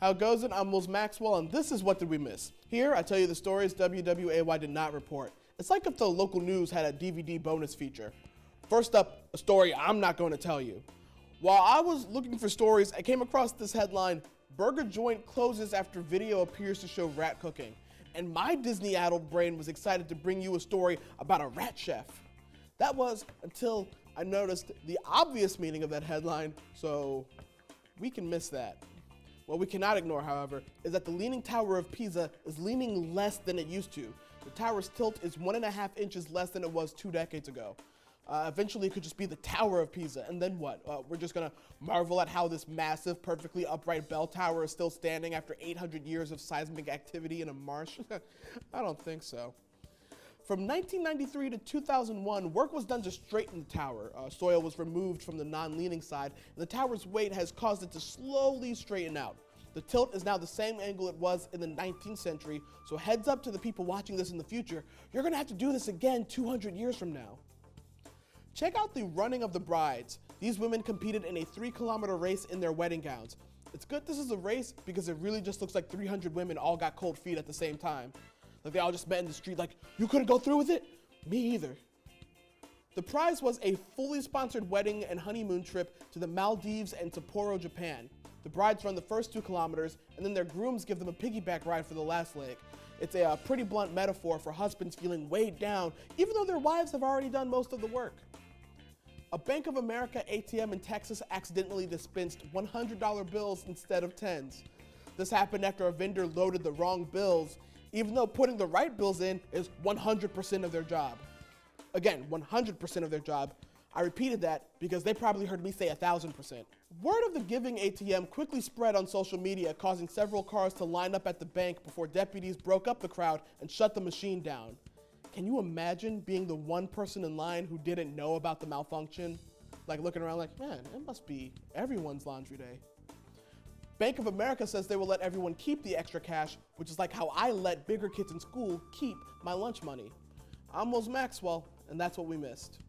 How goes it? I'm Will Maxwell, and this is What Did We Miss? Here, I tell you the stories WWAY did not report. It's like if the local news had a DVD bonus feature. First up, a story I'm not going to tell you. While I was looking for stories, I came across this headline: Burger joint closes after video appears to show rat cooking. And my Disney-addled brain was excited to bring you a story about a rat chef. That was until I noticed the obvious meaning of that headline, so we can miss that. What we cannot ignore, however, is that the Leaning Tower of Pisa is leaning less than it used to. The tower's tilt is 1.5 inches less than it was 2 decades ago. Eventually, it could just be the Tower of Pisa, and then what? We're just gonna marvel at how this massive, perfectly upright bell tower is still standing after 800 years of seismic activity in a marsh? I don't think so. From 1993 to 2001, work was done to straighten the tower. Soil was removed from the non-leaning side, and the tower's weight has caused it to slowly straighten out. The tilt is now the same angle it was in the 19th century, so heads up to the people watching this in the future, you're gonna have to do this again 200 years from now. Check out the running of the brides. These women competed in a 3-kilometer race in their wedding gowns. It's good this is a race because it really just looks like 300 women all got cold feet at the same time. Like they all just met in the street like, you couldn't go through with it? Me either. The prize was a fully sponsored wedding and honeymoon trip to the Maldives and Sapporo, Japan. The brides run the first 2 kilometers, and then their grooms give them a piggyback ride for the last leg. It's a pretty blunt metaphor for husbands feeling weighed down, even though their wives have already done most of the work. A Bank of America ATM in Texas accidentally dispensed $100 bills instead of 10s. This happened after a vendor loaded the wrong bills, even though putting the right bills in is 100% of their job. Again, 100% of their job. I repeated that because they probably heard me say 1,000%. Word of the giving ATM quickly spread on social media, causing several cars to line up at the bank before deputies broke up the crowd and shut the machine down. Can you imagine being the one person in line who didn't know about the malfunction? Like looking around like, man, it must be everyone's laundry day. Bank of America says they will let everyone keep the extra cash, which is like how I let bigger kids in school keep my lunch money. I'm Will Maxwell, and that's what we missed.